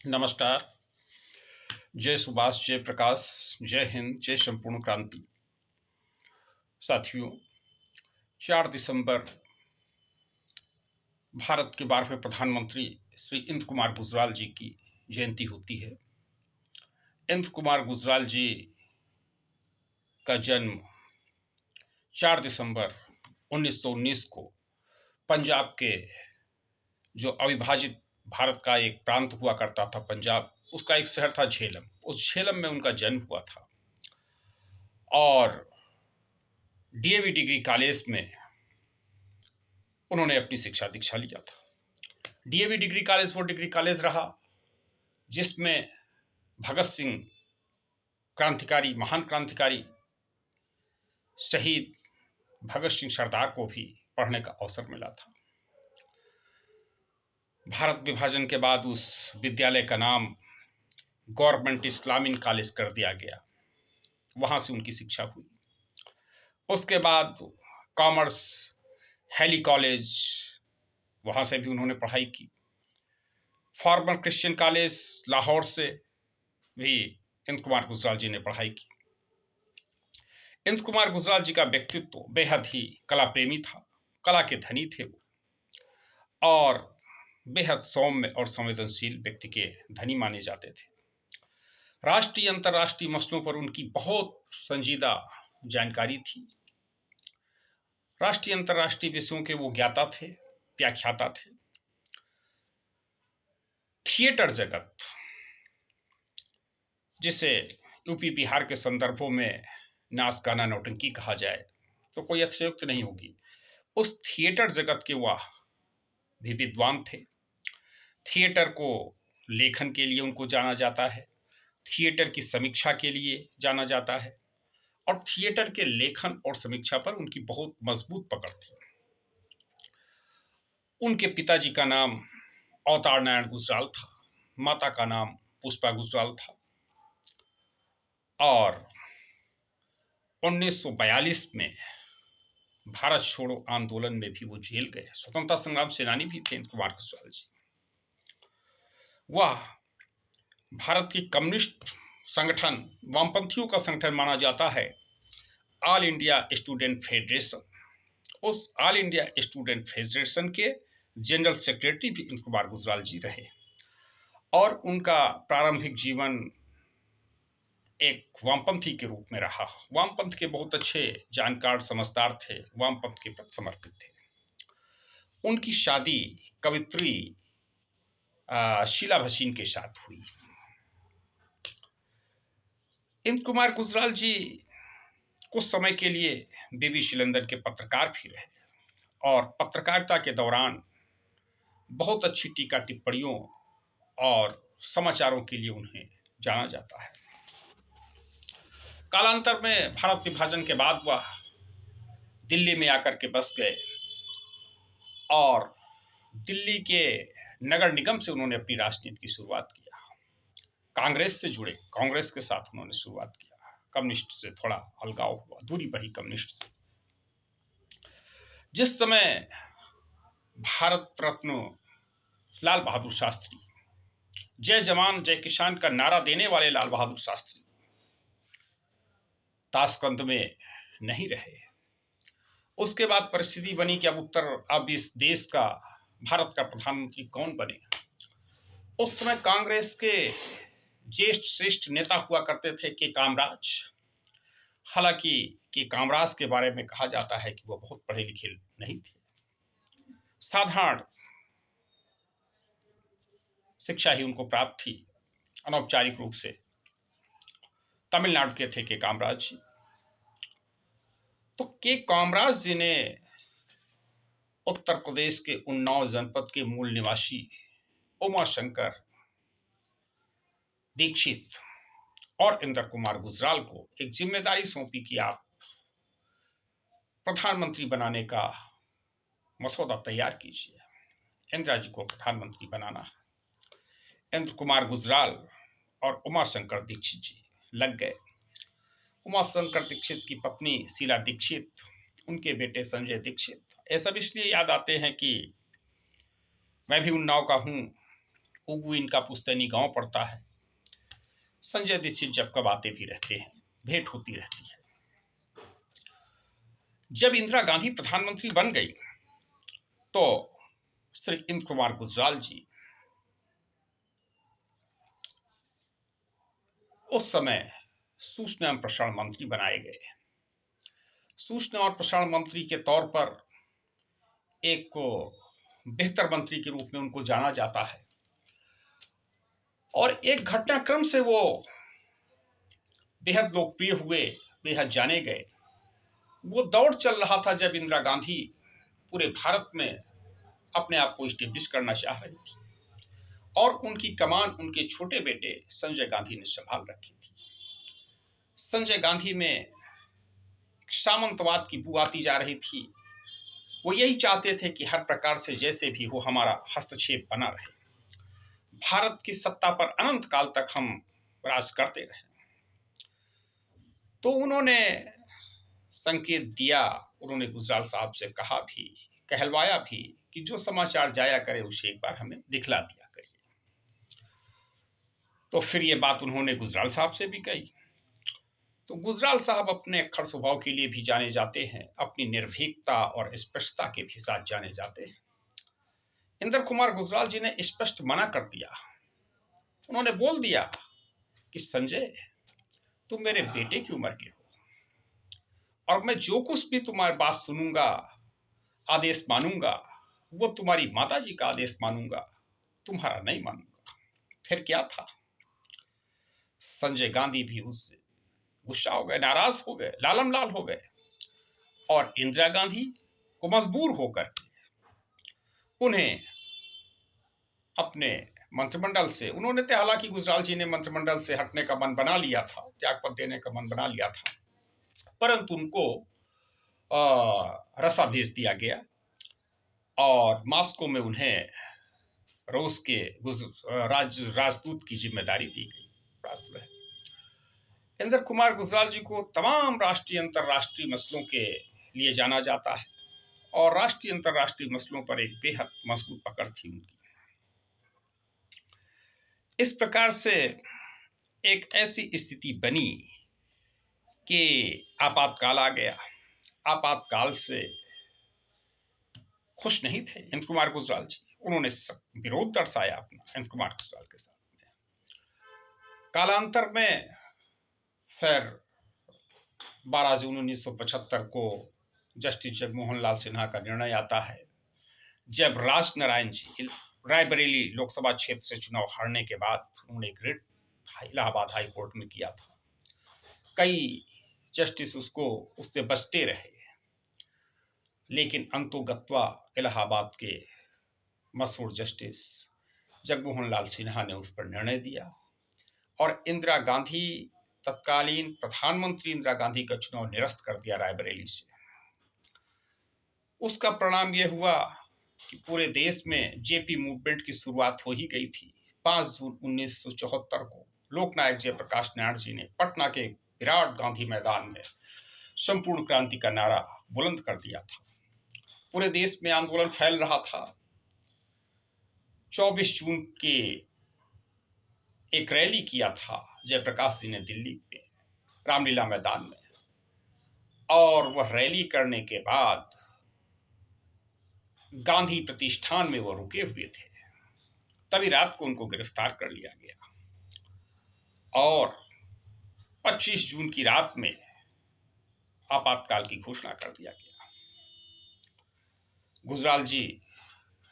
नमस्कार। जय सुभाष, जय प्रकाश, जय हिंद, जय संपूर्ण क्रांति। साथियों, 4 दिसंबर भारत के 12वें प्रधानमंत्री श्री इंद्र कुमार गुजराल जी की जयंती होती है। इंद्र कुमार गुजराल जी का जन्म 4 दिसंबर 1919 को पंजाब के जो अविभाजित भारत का एक प्रांत हुआ करता था पंजाब, उसका एक शहर था झेलम। उस झेलम में उनका जन्म हुआ था और डीएवी डिग्री कॉलेज में उन्होंने अपनी शिक्षा दीक्षा लिया था। डीएवी डिग्री कॉलेज वो डिग्री कॉलेज रहा जिसमें भगत सिंह क्रांतिकारी, महान क्रांतिकारी शहीद भगत सिंह सरदार को भी पढ़ने का अवसर मिला था। भारत विभाजन के बाद उस विद्यालय का नाम गवर्नमेंट इस्लामिक कॉलेज कर दिया गया। वहां से उनकी शिक्षा हुई। उसके बाद कॉमर्स हैली कॉलेज, वहां से भी उन्होंने पढ़ाई की। फॉर्मर क्रिश्चियन कॉलेज लाहौर से भी इंद्र कुमार गुजराल जी ने पढ़ाई की। इंद्र कुमार गुजराल जी का व्यक्तित्व बेहद ही कला प्रेमी था। कला के धनी थे वो और बेहद सौम्य और संवेदनशील व्यक्ति के धनी माने जाते थे। राष्ट्रीय अंतर्राष्ट्रीय मसलों पर उनकी बहुत संजीदा जानकारी थी। राष्ट्रीय अंतर्राष्ट्रीय विषयों के वो ज्ञाता थे, व्याख्याता थे। थिएटर जगत, जिसे यूपी बिहार के संदर्भों में नाच गाना नौटंकी कहा जाए तो कोई अतिशयोक्ति नहीं होगी। उस थिएटर जगत के वह भी विद्वान थे। थिएटर को लेखन के लिए उनको जाना जाता है, थिएटर की समीक्षा के लिए जाना जाता है और थिएटर के लेखन और समीक्षा पर उनकी बहुत मजबूत पकड़ थी। उनके पिताजी का नाम अवतार नारायण गुजराल था, माता का नाम पुष्पा गुजराल था और 1942 में भारत छोड़ो आंदोलन में भी वो जेल गए। स्वतंत्रता संग्राम सेनानी भी थे इंद्र कुमार गुजराल जी। वह भारत की कम्युनिस्ट संगठन, वामपंथियों का संगठन माना जाता है, ऑल इंडिया स्टूडेंट फेडरेशन। उस ऑल इंडिया स्टूडेंट फेडरेशन के जनरल सेक्रेटरी भी इंद्र कुमार गुजराल जी रहे और उनका प्रारंभिक जीवन एक वामपंथी के रूप में रहा। वामपंथ के बहुत अच्छे जानकार, समझदार थे, वामपंथ के प्रति समर्पित थे। उनकी शादी कवित्री शीला भसीन के साथ हुई। इंद्र कुमार गुजराल जी कुछ समय के लिए बीबीसी लंदन के पत्रकार भी रहे और पत्रकारिता के दौरान बहुत अच्छी टीका टिप्पणियों और समाचारों के लिए उन्हें जाना जाता है। कालांतर में भारत विभाजन के बाद वह दिल्ली में आकर के बस गए और दिल्ली के नगर निगम से उन्होंने अपनी राजनीति की शुरुआत किया। कांग्रेस से जुड़े, कांग्रेस के साथ उन्होंने शुरुआत किया। कम्युनिस्ट से थोड़ा अलगाव हुआ, दूरी बढ़ी कम्युनिस्ट से। जिस समय भारत रत्न लाल बहादुर शास्त्री, जय जवान जय किसान का नारा देने वाले लाल बहादुर शास्त्री ताशकंद में नहीं रहे, उसके बाद परिस्थिति बनी कि अब इस देश का, भारत का प्रधानमंत्री कौन बने। उस समय कांग्रेस के ज्येष्ठ श्रेष्ठ नेता हुआ करते थे के कामराज। हालांकि के कामराज के बारे में कहा जाता है कि वह बहुत पढ़े लिखे नहीं थे, साधारण शिक्षा ही उनको प्राप्त थी, अनौपचारिक रूप से। तमिलनाडु के थे के कामराज जी। तो के कामराज जी ने उत्तर प्रदेश के उन्नाव जनपद के मूल निवासी उमाशंकर दीक्षित और इंद्र कुमार गुजराल को एक जिम्मेदारी सौंपी कि आप प्रधानमंत्री बनाने का मसौदा तैयार कीजिए। इंदिरा जी को प्रधानमंत्री बनाना है। इंद्र कुमार गुजराल और उमाशंकर दीक्षित जी लग गए। उमाशंकर दीक्षित की पत्नी शीला दीक्षित, उनके बेटे संजय दीक्षित। ये सब इसलिए याद आते हैं कि मैं भी उन्नाव का हूँ उगू इनका पुस्तैनी गांव पड़ता है। संजय दीक्षित जब कब आते भी रहते हैं, भेंट होती रहती है। जब इंदिरा गांधी प्रधानमंत्री बन गई तो श्री इंद्र कुमार गुजराल जी उस समय सूचना एवं प्रसारण मंत्री बनाए गए। सूचना और प्रसारण मंत्री के तौर पर एक को बेहतर मंत्री के रूप में उनको जाना जाता है, और एक घटनाक्रम से वो बेहद लोकप्रिय हुए, बेहद जाने गए। वो दौर चल रहा था जब इंदिरा गांधी पूरे भारत में अपने आप को स्टेब्लिश करना चाह रही थी, और उनकी कमान उनके छोटे बेटे संजय गांधी ने संभाल रखी थी। संजय गांधी में सामंतवाद की बू आती जा रही थी। वो यही चाहते थे कि हर प्रकार से जैसे भी हो हमारा हस्तक्षेप बना रहे, भारत की सत्ता पर अनंत काल तक हम राज करते रहे। तो उन्होंने संकेत दिया, उन्होंने गुजराल साहब से कहा भी, कहलवाया भी कि जो समाचार जाया करे उसे एक बार हमें दिखला दिया करिए। तो फिर ये बात उन्होंने गुजराल साहब से भी कही। तो गुजराल साहब अपने अक्खड़ स्वभाव के लिए भी जाने जाते हैं, अपनी निर्भीकता और स्पष्टता के भी साथ जाने जाते हैं। इंद्र कुमार गुजराल जी ने स्पष्ट मना कर दिया। उन्होंने बोल दिया कि संजय, तुम मेरे बेटे की उम्र के हो, और मैं जो कुछ भी तुम्हारी बात सुनूंगा, आदेश मानूंगा, वो तुम्हारी माता जी का आदेश मानूंगा, तुम्हारा नहीं मानूंगा। फिर क्या था, संजय गांधी भी उससे गुस्सा हो गए, नाराज हो गए, लालम लाल हो गए, और इंदिरा गांधी को मजबूर होकर उन्हें अपने मंत्रिमंडल से, उन्होंने तो हालांकि गुजराल जी ने मंत्रिमंडल से हटने का मन बना लिया था, त्यागपत्र देने का मन बना लिया था, परंतु उनको रसा भेज दिया गया और मॉस्को में उन्हें रूस के राजदूत की जिम्मेदारी दी गई। इंद्र कुमार गुजराल जी को तमाम राष्ट्रीय अंतर्राष्ट्रीय मसलों के लिए जाना जाता है, और राष्ट्रीय अंतर्राष्ट्रीय मसलों पर एक बेहद मजबूत पकड़ थी उनकी। इस प्रकार से एक ऐसी स्थिति बनी कि आपातकाल आ गया। आपातकाल से खुश नहीं थे इंद्र कुमार गुजराल जी, उन्होंने विरोध दर्शाया अपना इंद्र कुमार गुजराल के साथ में। कालांतर में फिर 12 जून 1975 को जस्टिस जगमोहन लाल सिन्हा का निर्णय आता है, जब राज नारायण जी रायबरेली लोकसभा क्षेत्र से चुनाव हारने के बाद उन्होंने एक रिट इलाहाबाद हाई कोर्ट में किया था। कई जस्टिस उससे बचते रहे, लेकिन अंतोगत्वा इलाहाबाद के मशहूर जस्टिस जगमोहन लाल सिन्हा ने उस पर निर्णय दिया, और इंदिरा गांधी, तत्कालीन प्रधानमंत्री इंदिरा गांधी का चुनाव निरस्त कर दिया रायबरेली से। उसका परिणाम यह हुआ कि पूरे देश में जेपी मूवमेंट की शुरुआत हो ही गई थी। 5 जून 1974 को लोकनायक जयप्रकाश नारायण जी ने पटना के विराट गांधी मैदान में संपूर्ण क्रांति का नारा बुलंद कर दिया था। पूरे देश में आंदोलन फैल रहा था। 24 जून के एक रैली किया था जयप्रकाश जी ने दिल्ली में रामलीला मैदान में, और वह रैली करने के बाद गांधी प्रतिष्ठान में वो रुके हुए थे। तभी रात को उनको गिरफ्तार कर लिया गया, और 25 जून की रात में आपातकाल की घोषणा कर दिया गया। गुजराल जी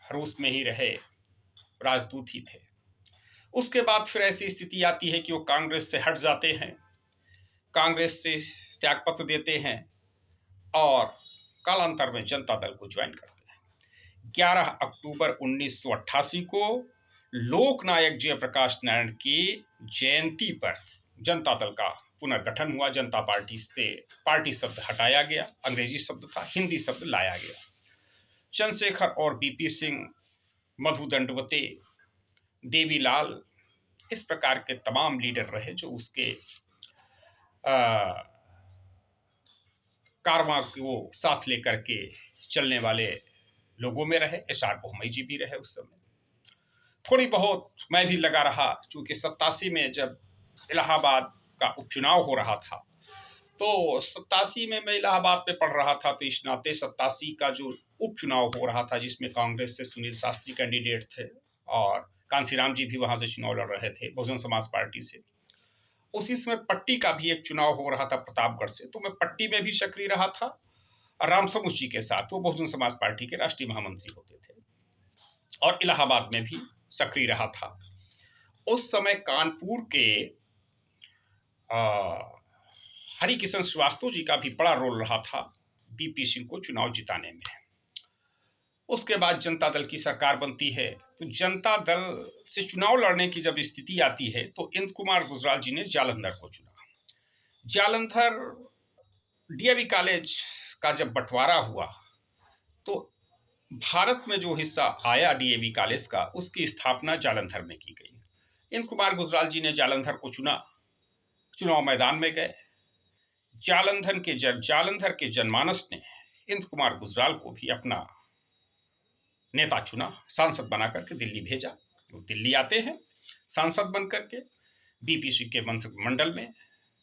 रूस में ही रहे, राजदूत ही थे। उसके बाद फिर ऐसी स्थिति आती है कि वो कांग्रेस से हट जाते हैं, कांग्रेस से त्यागपत्र देते हैं, और कालांतर में जनता दल को ज्वाइन करते हैं। 11 अक्टूबर 1988 को लोकनायक जयप्रकाश नारायण की जयंती पर जनता दल का पुनर्गठन हुआ। जनता पार्टी से पार्टी शब्द हटाया गया, अंग्रेजी शब्द था, हिंदी शब्द लाया गया। चंद्रशेखर और बीपी सिंह, मधु दंडवते, देवीलाल, इस प्रकार के तमाम लीडर रहे जो उसके कारवां को साथ लेकर के चलने वाले लोगों में रहे। एस आर बोहमई जी भी रहे उस समय। थोड़ी बहुत मैं भी लगा रहा, चूँकि 87 में जब इलाहाबाद का उपचुनाव हो रहा था, तो 87 में मैं इलाहाबाद में पढ़ रहा था, तो इस नाते 87 का जो उपचुनाव हो रहा था, जिसमें कांग्रेस से सुनील शास्त्री कैंडिडेट थे और कांशीराम जी भी वहाँ से चुनाव लड़ रहे थे बहुजन समाज पार्टी से। उसी समय पट्टी का भी एक चुनाव हो रहा था प्रतापगढ़ से, तो मैं पट्टी में भी सक्रिय रहा था और रामसमुच जी के साथ, वो बहुजन समाज पार्टी के राष्ट्रीय महामंत्री होते थे, और इलाहाबाद में भी सक्रिय रहा था। उस समय कानपुर के हरिकिशन श्रीवास्तव जी का भी बड़ा रोल रहा था बीपी सिंह को चुनाव जिताने में। उसके बाद जनता दल की सरकार बनती है, तो जनता दल से चुनाव लड़ने की जब स्थिति आती है, तो इंद्र कुमार गुजराल जी ने जालंधर को चुना। जालंधर डीएवी कॉलेज का जब बंटवारा हुआ, तो भारत में जो हिस्सा आया डीएवी कॉलेज का, उसकी स्थापना जालंधर में की गई। इंद्र कुमार गुजराल जी ने जालंधर को चुना, चुनाव मैदान में गए। जालंधर के जनमानस ने इंद्र कुमार गुजराल को भी अपना नेता चुना, सांसद बना करके दिल्ली भेजा। वो दिल्ली आते हैं सांसद बन करके, बीपीसी के मंत्रिमंडल में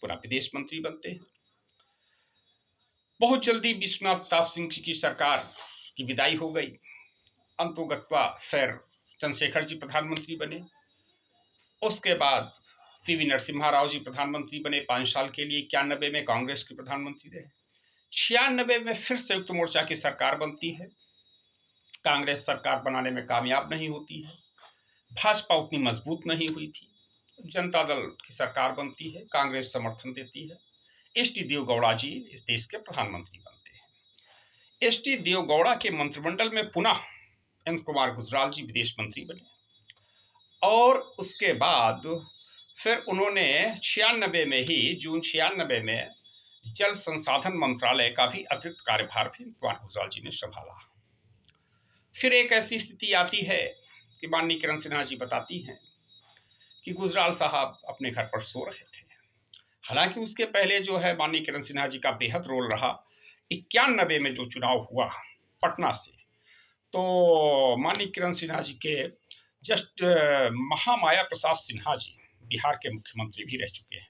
पूरा विदेश मंत्री बनते हैं। बहुत जल्दी विश्वनाथ प्रताप सिंह जी की सरकार की विदाई हो गई। अंतोगत्वा फिर चंद्रशेखर जी प्रधानमंत्री बने। उसके बाद पीवी नरसिम्हा राव जी प्रधानमंत्री बने 5 साल के लिए। 91 में कांग्रेस के प्रधानमंत्री रहे। 96 में फिर संयुक्त मोर्चा की सरकार बनती है। कांग्रेस सरकार बनाने में कामयाब नहीं होती है, भाजपा उतनी मजबूत नहीं हुई थी। जनता दल की सरकार बनती है, कांग्रेस समर्थन देती है। एस.टी. देवगौड़ा जी इस देश के प्रधानमंत्री बनते हैं। एस.टी. देवगौड़ा के मंत्रिमंडल में पुनः इंद्र कुमार गुजराल जी विदेश मंत्री बने, और उसके बाद फिर उन्होंने 96 में ही, जून 96 में जल संसाधन मंत्रालय का भी अतिरिक्त कार्यभार भी इंद्र कुमार गुजराल जी ने संभाला। फिर एक ऐसी स्थिति आती है कि माननीय किरण सिन्हा जी बताती हैं कि गुजराल साहब अपने घर पर सो रहे थे। हालांकि उसके पहले जो है माननीय किरण सिन्हा जी का बेहद रोल रहा। 91 में जो चुनाव हुआ पटना से, तो माननीय किरण सिन्हा जी के जस्ट महामाया प्रसाद सिन्हा जी बिहार के मुख्यमंत्री भी रह चुके हैं,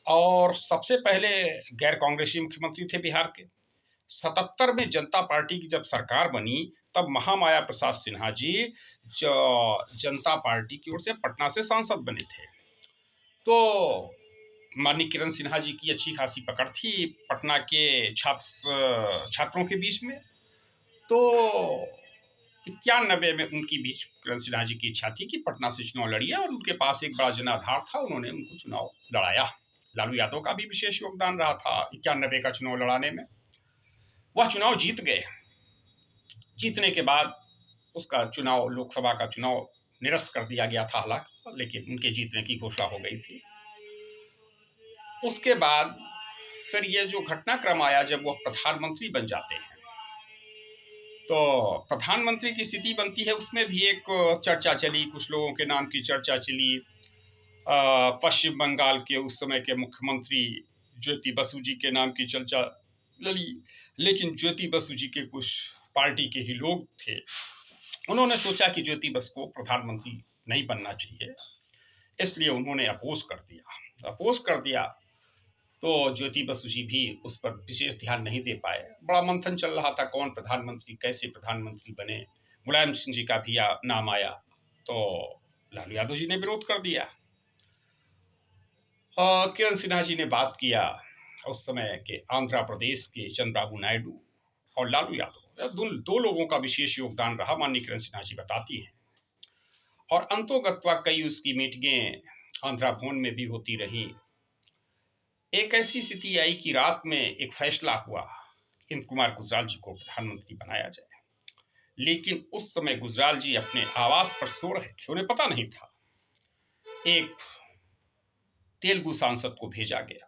और सबसे पहले गैर कांग्रेसी मुख्यमंत्री थे बिहार के। 77 में जनता पार्टी की जब सरकार बनी, तब महामाया प्रसाद सिन्हा जी जनता पार्टी की ओर से पटना से सांसद बने थे। तो माननीय किरण सिन्हा जी की अच्छी खासी पकड़ थी पटना के छात्रों के बीच में। तो 91 में उनकी बीच किरण सिन्हा जी की इच्छा थी कि पटना से चुनाव लड़िए, और उनके पास एक बड़ा जनाधार था, उन्होंने उनको चुनाव लड़ाया। लालू यादव का भी विशेष योगदान रहा था 91 का चुनाव लड़ाने में। वह चुनाव जीत गए। जीतने के बाद उसका चुनाव, लोकसभा का चुनाव निरस्त कर दिया गया था हालांकि, लेकिन उनके जीतने की घोषणा हो गई थी। उसके बाद फिर ये जो घटनाक्रम आया, जब वो प्रधानमंत्री बन जाते हैं, तो प्रधानमंत्री की स्थिति बनती है, उसमें भी एक चर्चा चली, कुछ लोगों के नाम की चर्चा चली। पश्चिम बंगाल के उस समय के मुख्यमंत्री ज्योति बसु जी के नाम की चर्चा चली, लेकिन ज्योति बसु जी के कुछ पार्टी के ही लोग थे, उन्होंने सोचा कि ज्योति बसु को प्रधानमंत्री नहीं बनना चाहिए, इसलिए उन्होंने अपोज कर दिया। तो ज्योति बसु जी भी उस पर विशेष ध्यान नहीं दे पाए। बड़ा मंथन चल रहा था, कौन प्रधानमंत्री, कैसे प्रधानमंत्री बने। मुलायम सिंह जी का भी नाम आया, तो लालू यादव जी ने विरोध कर दिया। किरण सिन्हा जी ने बात किया, उस समय के आंध्र प्रदेश के चंद्रबाबू नायडू और लालू यादव, दो लोगों का विशेष योगदान रहा, माननीय किरण सिन्हा जी बताती हैं। और अंतोगत्वा कई उसकी मीटिंगें आंध्रा भवन में भी होती रही। एक ऐसी स्थिति आई कि रात में एक फैसला हुआ, इंद्र कुमार गुजराल जी को प्रधानमंत्री बनाया जाए। लेकिन उस समय गुजराल जी अपने आवास पर सो रहे थे, उन्हें पता नहीं था। एक तेलुगु सांसद को भेजा गया,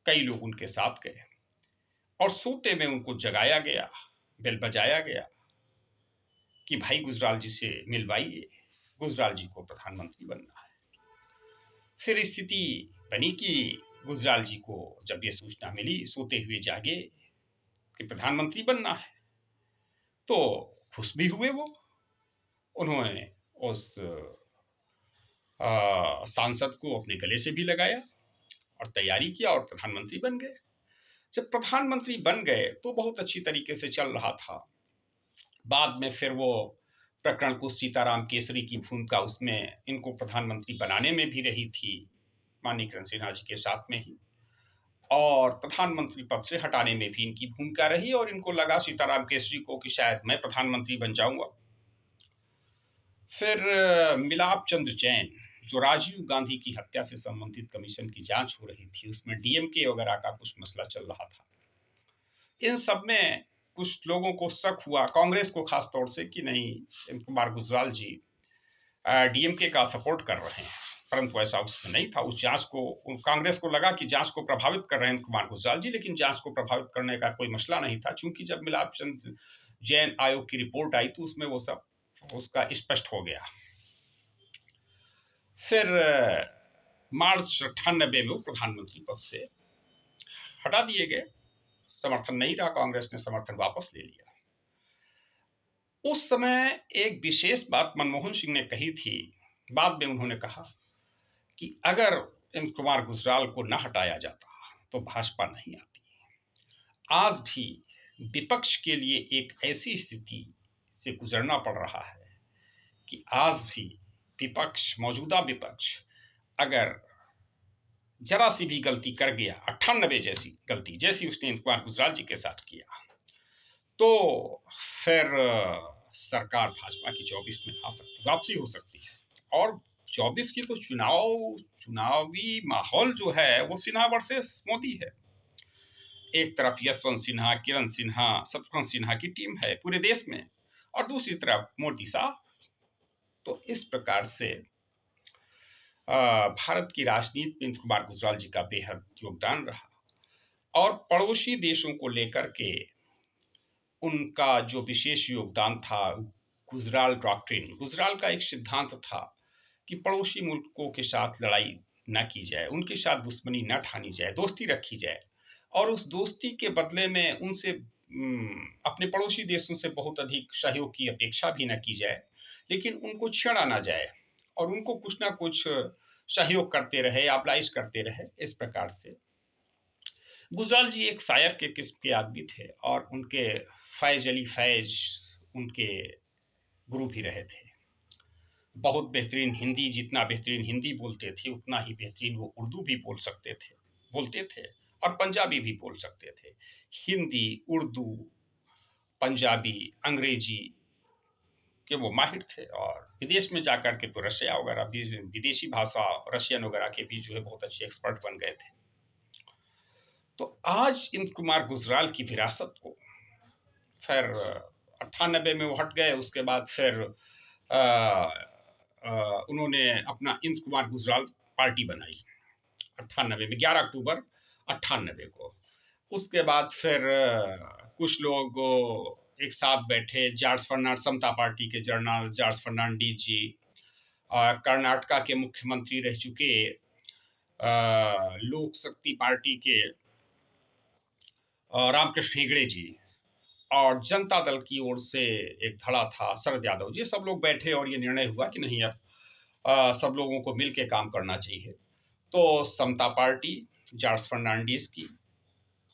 कई लोग उनके साथ गए, और सोते में उनको जगाया गया, बेल बजाया गया कि भाई गुजराल जी से मिलवाइए, गुजराल जी को प्रधानमंत्री बनना है। फिर स्थिति बनी कि गुजराल जी को जब ये सूचना मिली, सोते हुए जागे कि प्रधानमंत्री बनना है, तो खुश भी हुए वो। उन्होंने उस सांसद को अपने गले से भी लगाया और तैयारी किया और प्रधानमंत्री बन गए। जब प्रधानमंत्री बन गए तो बहुत अच्छी तरीके से चल रहा था। बाद में फिर वो प्रकरण कुछ सीताराम केसरी की भूमिका उसमें इनको प्रधानमंत्री बनाने में भी रही थी, माननीय किरण सिन्हा जी के साथ में ही, और प्रधानमंत्री पद से हटाने में भी इनकी भूमिका रही और इनको लगा सीताराम केसरी को कि शायद मैं प्रधानमंत्री बन जाऊंगा। फिर मिलाप चंद्र जैन, जो राजीव गांधी की हत्या से संबंधित कमीशन की जांच हो रही थी, उसमें डीएमके वगैरह का कुछ मसला चल रहा था। इन सब में कुछ लोगों को शक हुआ, कांग्रेस को खास तौर से, कि नहीं एम कुमार गुजराल जी डीएमके का सपोर्ट कर रहे हैं, परंतु ऐसा उसमें नहीं था। उस जांच को, कांग्रेस को लगा कि जांच को प्रभावित कर रहे हैं कुमार गुजराल जी, लेकिन जांच को प्रभावित करने का कोई मसला नहीं था, क्योंकि जब मिलाप चंद जैन आयोग की रिपोर्ट आई तो उसमें वो सब उसका स्पष्ट हो गया। फिर मार्च 98 में वो प्रधानमंत्री पद से हटा दिए गए। समर्थन नहीं रहा, कांग्रेस ने समर्थन वापस ले लिया। उस समय एक विशेष बात मनमोहन सिंह ने कही थी, बाद में उन्होंने कहा कि अगर एम कुमार गुजराल को न हटाया जाता तो भाजपा नहीं आती। आज भी विपक्ष के लिए एक ऐसी स्थिति से गुजरना पड़ रहा है कि आज भी विपक्ष, मौजूदा विपक्ष, अगर जरा सी भी गलती कर गया, 98 जैसी गलती जैसी उसने कुमार गुजराल जी के साथ किया, तो फिर सरकार भाजपा की 24 में आ सकती, वापसी हो सकती है। और 24 की तो चुनावी माहौल जो है वो सिन्हा वर्सेस मोदी है। एक तरफ यशवंत सिन्हा, किरण सिन्हा, शत्रुघ्न सिन्हा की टीम है पूरे देश में, और दूसरी तरफ मोदी साहब। तो इस प्रकार से भारत की राजनीति में कुमार गुजराल जी का बेहद योगदान रहा, और पड़ोसी देशों को लेकर के उनका जो विशेष योगदान था, गुजराल डॉक्ट्रिन, गुजराल का एक सिद्धांत था कि पड़ोसी मुल्कों के साथ लड़ाई न की जाए, उनके साथ दुश्मनी न ठानी जाए, दोस्ती रखी जाए, और उस दोस्ती के बदले में उनसे अपने पड़ोसी देशों से बहुत अधिक सहयोग की अपेक्षा भी न की जाए, लेकिन उनको छेड़ा ना जाए और उनको कुछ ना कुछ सहयोग करते रहे, अप्लाइज करते रहे। इस प्रकार से गुजराल जी एक शायर के किस्म के आदमी थे, और उनके फैज अली फैज उनके गुरु भी रहे थे। बहुत बेहतरीन हिंदी, जितना बेहतरीन हिंदी बोलते थे उतना ही बेहतरीन वो उर्दू भी बोलते थे, और पंजाबी भी बोल सकते थे। हिंदी, उर्दू, पंजाबी, अंग्रेजी के वो माहिर थे, और विदेश में जाकर के तो रशिया वगैरह भी, विदेशी भाषा रशियन वगैरह के भी जो है बहुत अच्छे एक्सपर्ट बन गए थे। तो आज इन कुमार गुजराल की विरासत को फिर 98 में वो हट गए। उसके बाद फिर उन्होंने अपना इंद कुमार गुजराल पार्टी बनाई 98 में, 11 अक्टूबर 98 को। उसके बाद फिर कुछ लोग एक साथ बैठे, जॉर्ज फर्नांडिस, समता पार्टी के जनरल जॉर्ज फर्नांडिस जी, कर्नाटका के मुख्यमंत्री रह चुके लोक शक्ति पार्टी के रामकृष्ण हेगड़े जी, और जनता दल की ओर से एक धड़ा था शरद यादव जी। सब लोग बैठे और ये निर्णय हुआ कि नहीं, अब सब लोगों को मिल के काम करना चाहिए। तो समता पार्टी जॉर्ज फर्नांडिस की,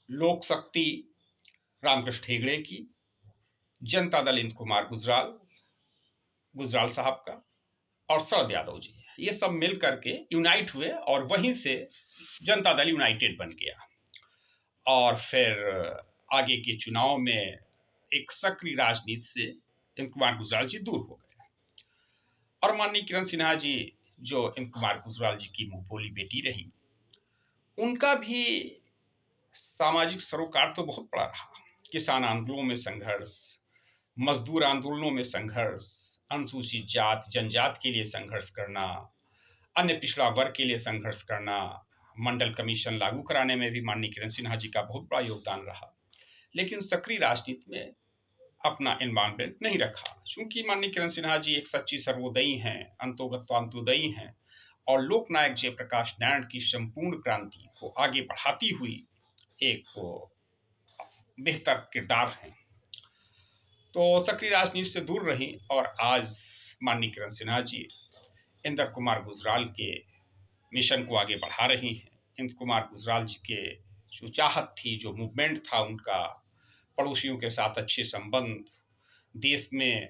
लोक शक्ति रामकृष्ण हेगड़े की, जनता दल इंद कुमार गुजराल साहब का, और शरद यादव जी, ये सब मिल करके यूनाइट हुए, और वहीं से जनता दल यूनाइटेड बन गया। और फिर आगे के चुनाव में एक सक्रिय राजनीति से एम कुमार गुजराल जी दूर हो गए, और माननीय किरण सिन्हा जी, जो एम कुमार गुजराल जी की मुंहबोली बेटी रही, उनका भी सामाजिक सरोकार तो बहुत बड़ा रहा। किसान आंदोलनों में संघर्ष, मजदूर आंदोलनों में संघर्ष, अनुसूचित जात जनजात के लिए संघर्ष करना, अन्य पिछड़ा वर्ग के लिए संघर्ष करना, मंडल कमीशन लागू कराने में भी माननीय किरण सिन्हा जी का बहुत बड़ा योगदान रहा। लेकिन सक्रिय राजनीति में अपना इन्वॉल्वमेंट नहीं रखा, क्योंकि माननीय किरण सिन्हा जी एक सच्ची सर्वोदयी हैं, अंतोदयी हैं, और लोकनायक जयप्रकाश नारायण की संपूर्ण क्रांति को आगे बढ़ाती हुई एक बेहतर किरदार हैं। तो सक्रिय राजनीति से दूर रही, और आज माननीय किरण सिन्हा जी इंद्र कुमार गुजराल के मिशन को आगे बढ़ा रही हैं। इंद्र कुमार गुजराल जी के जो चाहत थी, जो मूवमेंट था उनका, पड़ोसियों के साथ अच्छे संबंध, देश में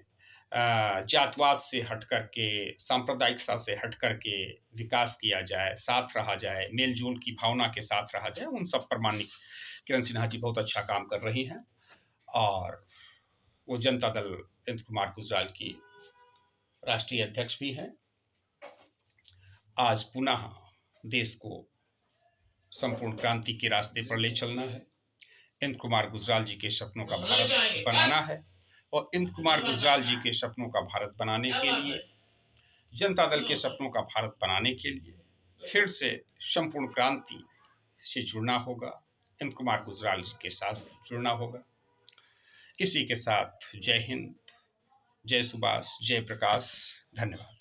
जातवाद से हट करके, सांप्रदायिकता से हट करके विकास किया जाए, साथ रहा जाए, मेलजोल की भावना के साथ रहा जाए, उन सब पर माननीय किरण सिन्हा जी बहुत अच्छा काम कर रही हैं। और वो जनता दल इंद्र कुमार गुजराल की राष्ट्रीय अध्यक्ष भी हैं। आज पुनः देश को संपूर्ण क्रांति के रास्ते पर ले चलना है। इंद्र कुमार गुजराल जी के सपनों का भारत बनाना है, और इंद्र कुमार गुजराल जी के सपनों का भारत बनाने के लिए, जनता दल के सपनों का भारत बनाने के लिए फिर से संपूर्ण क्रांति से जुड़ना होगा, इंद्र कुमार गुजराल जी के साथ जुड़ना होगा। इसी के साथ जय हिंद, जय सुभाष, जय प्रकाश, धन्यवाद।